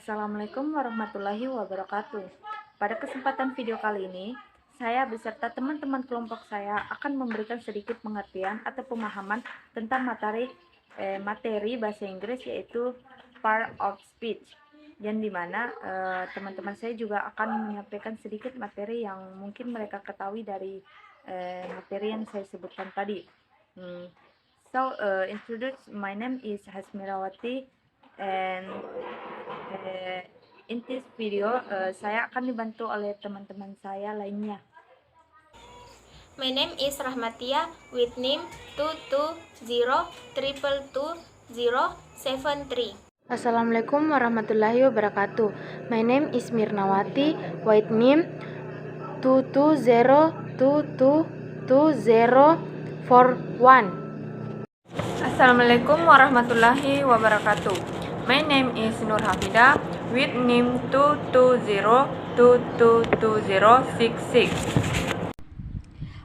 Assalamualaikum warahmatullahi wabarakatuh. Pada kesempatan video kali ini, saya beserta teman-teman kelompok saya akan memberikan sedikit pengertian atau pemahaman tentang materi bahasa Inggris, yaitu part of speech, yang dimana teman-teman saya juga akan menyampaikan sedikit materi yang mungkin mereka ketahui dari materi yang saya sebutkan tadi. Introduce, my name is Hasmirawati, and in this video saya akan dibantu oleh teman-teman saya lainnya. My name is Rahmatia with name 220222073. Assalamualaikum warahmatullahi wabarakatuh. My name is Mirnawati with name 220222041. Assalamualaikum warahmatullahi wabarakatuh. My name is Nur Hafida with name 220222066.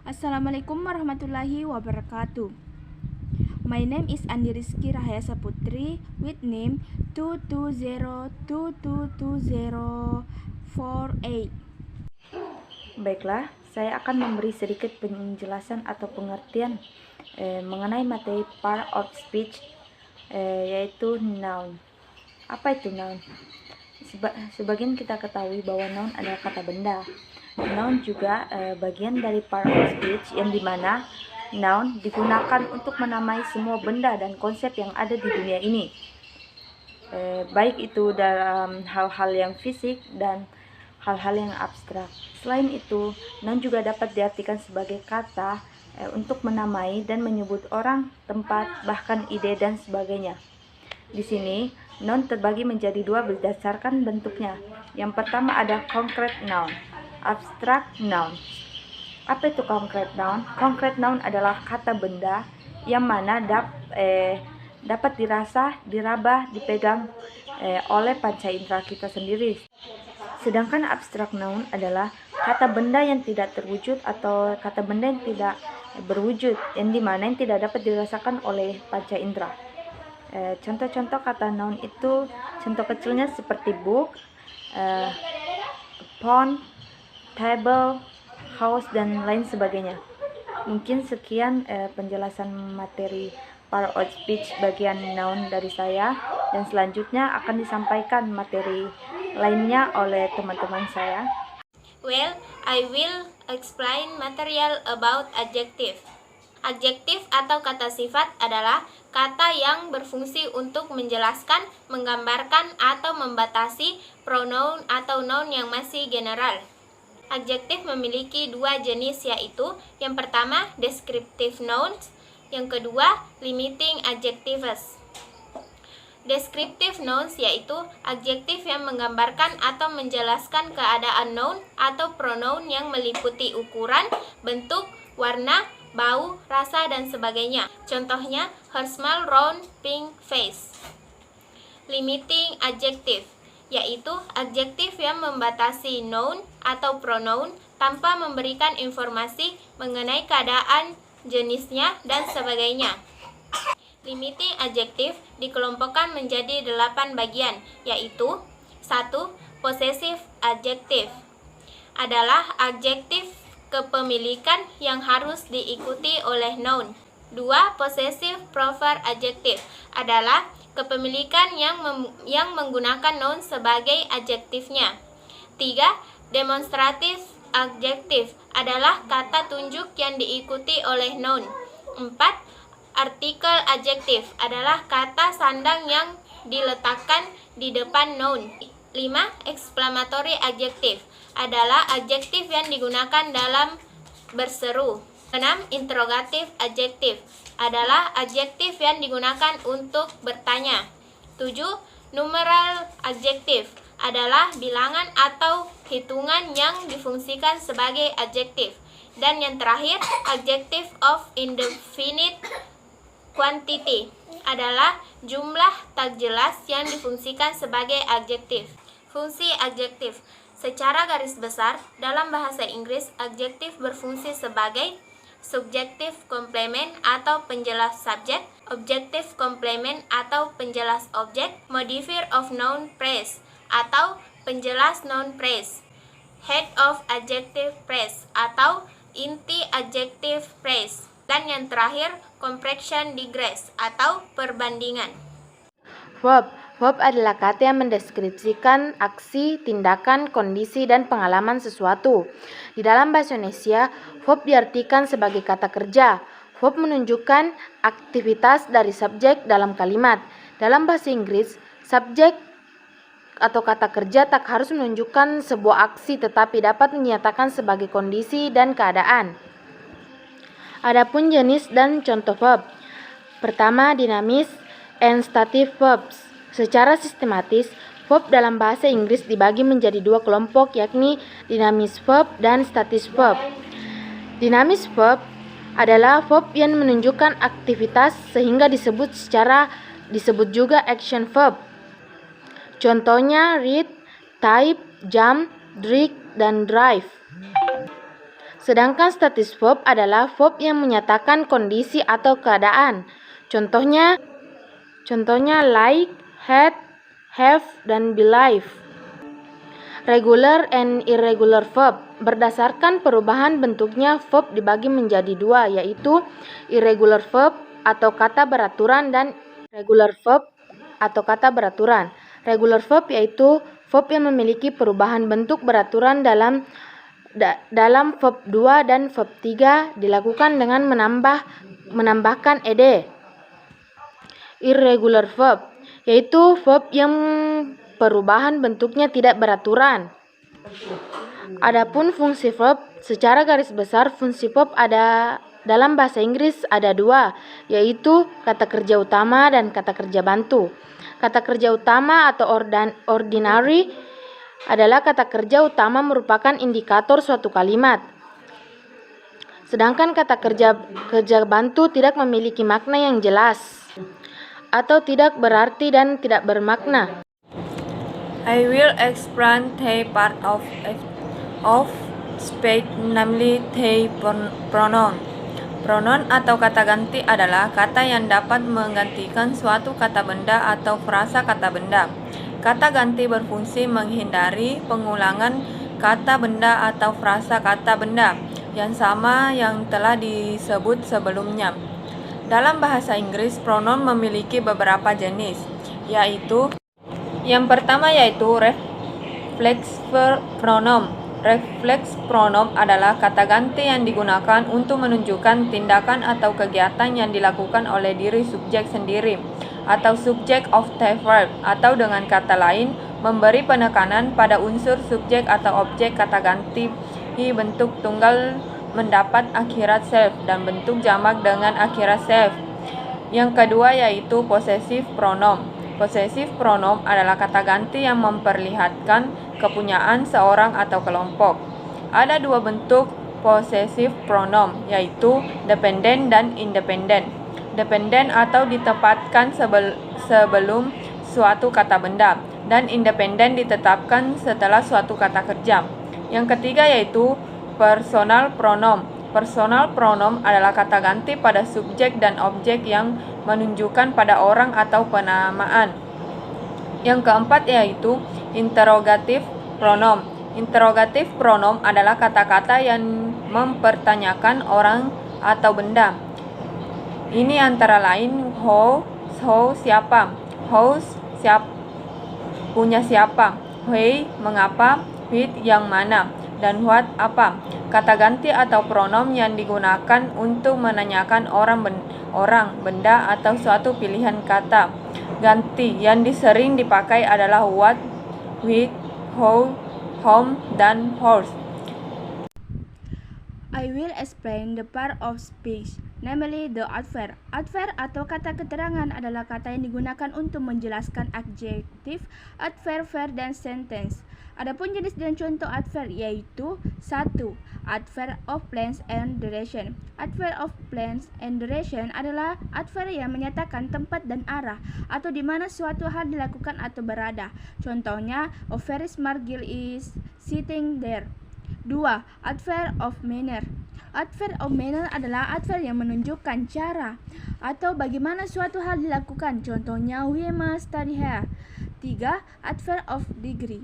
Assalamualaikum warahmatullahi wabarakatuh. My name is Andi Rizky Rahaya Saputri with name 220222048. Baiklah, saya akan memberi sedikit penjelasan atau pengertian mengenai materi part of speech, yaitu noun. Apa itu noun? Sebagian kita ketahui bahwa noun adalah kata benda. Noun juga bagian dari part of speech, yang dimana noun digunakan untuk menamai semua benda dan konsep yang ada di dunia ini, baik itu dalam hal-hal yang fisik dan hal-hal yang abstrak. Selain itu, noun juga dapat diartikan sebagai kata untuk menamai dan menyebut orang, tempat, bahkan ide dan sebagainya. Di sini, noun terbagi menjadi dua berdasarkan bentuknya. Yang pertama ada concrete noun, abstract noun. Apa itu concrete noun? Concrete noun adalah kata benda yang mana dapat dirasa, diraba, dipegang oleh panca indera kita sendiri. Sedangkan abstract noun adalah kata benda yang tidak terwujud atau kata benda yang tidak berwujud, yang dimana yang tidak dapat dirasakan oleh panca indera. Contoh-contoh kata noun itu, contoh kecilnya seperti book, pond, table, house, dan lain sebagainya. Mungkin sekian penjelasan materi part of speech bagian noun dari saya, dan selanjutnya akan disampaikan materi lainnya oleh teman-teman saya. Well, I will explain material about adjective. Adjektif atau kata sifat adalah kata yang berfungsi untuk menjelaskan, menggambarkan, atau membatasi pronoun atau noun yang masih general. Adjektif memiliki dua jenis, yaitu yang pertama descriptive nouns, yang kedua limiting adjectives. Descriptive nouns yaitu adjektif yang menggambarkan atau menjelaskan keadaan noun atau pronoun yang meliputi ukuran, bentuk, warna, bau, rasa, dan sebagainya. Contohnya, her small round pink face. Limiting adjective yaitu adjektif yang membatasi noun atau pronoun tanpa memberikan informasi mengenai keadaan, jenisnya, dan sebagainya. Limiting adjective dikelompokkan menjadi 8 bagian, yaitu 1. Possessive adjective adalah adjektif kepemilikan yang harus diikuti oleh noun. 2. Possessive proper adjective adalah kepemilikan yang menggunakan noun sebagai adjektifnya. 3. Demonstrative adjective adalah kata tunjuk yang diikuti oleh noun. 4. Article adjective adalah kata sandang yang diletakkan di depan noun. 5. Exclamatory adjective adalah adjektif yang digunakan dalam berseru. 6. Interrogative adjective adalah adjektif yang digunakan untuk bertanya. 7. Numeral adjective adalah bilangan atau hitungan yang difungsikan sebagai adjektif. Dan yang terakhir, adjective of indefinite quantity adalah jumlah tak jelas yang difungsikan sebagai adjektif. Fungsi adjektif secara garis besar dalam bahasa Inggris, adjektif berfungsi sebagai subjective complement atau penjelas subjek, objective complement atau penjelas objek, modifier of noun phrase atau penjelas noun phrase, head of adjective phrase atau inti adjective phrase, dan yang terakhir comparison degrees atau perbandingan. Verb. Verb adalah kata yang mendeskripsikan aksi, tindakan, kondisi, dan pengalaman sesuatu. Di dalam bahasa Indonesia, verb diartikan sebagai kata kerja. Verb menunjukkan aktivitas dari subjek dalam kalimat. Dalam bahasa Inggris, subjek atau kata kerja tak harus menunjukkan sebuah aksi tetapi dapat menyatakan sebagai kondisi dan keadaan. Adapun jenis dan contoh verb. Pertama, dinamis and stative verbs. Secara sistematis, verb dalam bahasa Inggris dibagi menjadi dua kelompok, yakni dinamis verb dan statis verb. Dinamis verb adalah verb yang menunjukkan aktivitas sehingga disebut juga action verb. Contohnya read, type, jump, drink, dan drive. Sedangkan statis verb adalah verb yang menyatakan kondisi atau keadaan. Contohnya like, had, have, dan believe. Regular and irregular verb. Berdasarkan perubahan bentuknya, verb dibagi menjadi dua, yaitu irregular verb atau kata beraturan dan regular verb atau kata beraturan. Regular verb yaitu verb yang memiliki perubahan bentuk beraturan dalam verb 2 dan verb 3 dilakukan dengan menambahkan ed. Irregular verb yaitu verb yang perubahan bentuknya tidak beraturan. Adapun fungsi verb, secara garis besar fungsi verb dalam bahasa Inggris ada dua, yaitu kata kerja utama dan kata kerja bantu. Kata kerja utama atau ordinary adalah kata kerja utama merupakan indikator suatu kalimat. Sedangkan kata kerja bantu tidak memiliki makna yang jelas atau tidak berarti dan tidak bermakna. I will explain the part of speech, namely the pronoun. Pronoun atau kata ganti adalah kata yang dapat menggantikan suatu kata benda atau frasa kata benda. Kata ganti berfungsi menghindari pengulangan kata benda atau frasa kata benda yang sama yang telah disebut sebelumnya. Dalam bahasa Inggris, pronoun memiliki beberapa jenis, yaitu yang pertama yaitu reflex pronoun. Reflex pronoun adalah kata ganti yang digunakan untuk menunjukkan tindakan atau kegiatan yang dilakukan oleh diri subjek sendiri atau subject of the verb, atau dengan kata lain memberi penekanan pada unsur subjek atau objek. Kata ganti bentuk tunggal mendapat akhirat self dan bentuk jamak dengan akhirat self. Yang kedua yaitu possessive pronoun. Possessive pronoun adalah kata ganti yang memperlihatkan kepunyaan seorang atau kelompok. Ada dua bentuk possessive pronoun, yaitu dependent dan independent. Dependent atau ditempatkan sebelum suatu kata benda, dan independent ditetapkan setelah suatu kata kerja. Yang ketiga yaitu personal pronoun. Personal pronoun adalah kata ganti pada subjek dan objek yang menunjukkan pada orang atau penamaan. Yang keempat yaitu interrogative pronoun. Interrogative pronoun adalah kata-kata yang mempertanyakan orang atau benda. Ini antara lain how siapa, whose punya siapa, why mengapa, which yang mana, dan what apa. Kata ganti atau pronoun yang digunakan untuk menanyakan orang, benda, atau suatu pilihan kata ganti yang sering dipakai adalah what, which, how, whom, dan whose. I will explain the part of speech, namely the adverb. Adverb atau kata keterangan adalah kata yang digunakan untuk menjelaskan adjektif, adverb, verb, dan sentence. Adapun jenis dan contoh adverb yaitu 1. Adverb of place and duration. Adverb of place and duration adalah adverb yang menyatakan tempat dan arah atau di mana suatu hal dilakukan atau berada. Contohnya, a very smart girl is sitting there. 2. Adverb of manner. Adverb of manner adalah adverb yang menunjukkan cara atau bagaimana suatu hal dilakukan. Contohnya, we must study here. 3. Adverb of degree.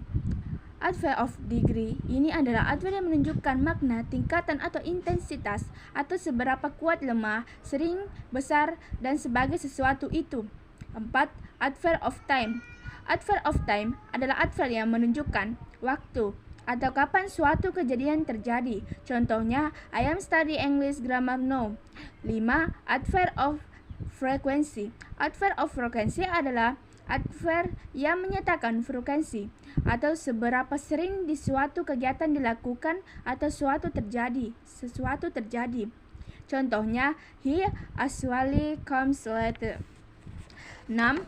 Adverb of degree ini adalah adverb yang menunjukkan makna, tingkatan atau intensitas atau seberapa kuat, lemah, sering, besar, dan sebagai sesuatu itu. 4. Adverb of time. Adverb of time adalah adverb yang menunjukkan waktu atau kapan suatu kejadian terjadi. Contohnya, I am study English grammar now. 5. Adverb of frequency. Adverb of frequency adalah adverb yang menyatakan frekuensi atau seberapa sering di suatu kegiatan dilakukan atau sesuatu terjadi. Contohnya, he usually comes later. 6.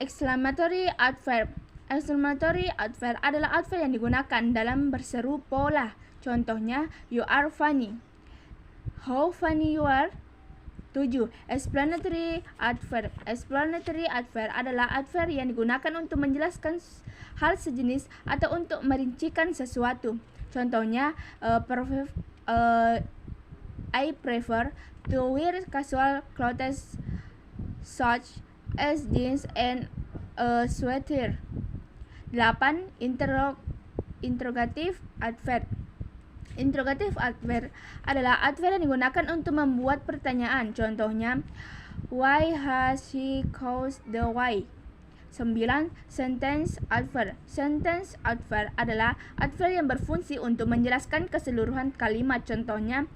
Exclamatory adverb. Exclamatory adverb adalah adverb yang digunakan dalam berseru pola. Contohnya, you are funny. How funny you are. 7. Explanatory adverb. Explanatory adverb adalah adverb yang digunakan untuk menjelaskan hal sejenis atau untuk merincikan sesuatu. Contohnya, I prefer to wear casual clothes such as jeans and a sweater. 8. Interrogative adverb. Interrogative adverb adalah adverb yang digunakan untuk membuat pertanyaan. Contohnya, why has she caused the why? 9. Sentence adverb. Sentence adverb adalah adverb yang berfungsi untuk menjelaskan keseluruhan kalimat. Contohnya,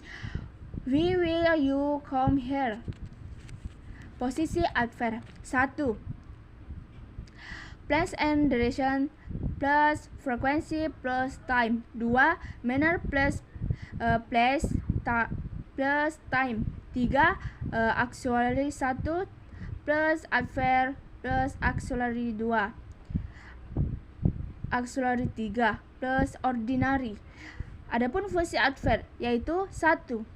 why will you come here? Posisi adverb. 1. Place and duration plus frequency plus time. 2. Manner plus place plus time. 3. Auxiliary 1 plus adverb plus auxiliary 2. Auxiliary 3 plus ordinary. Adapun fungsi adverb yaitu 1.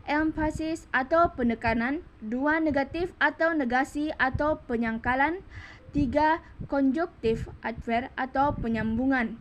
Emphasis atau penekanan. 2. Negatif atau negasi atau penyangkalan. 3. Konjuktif adverb atau penyambungan.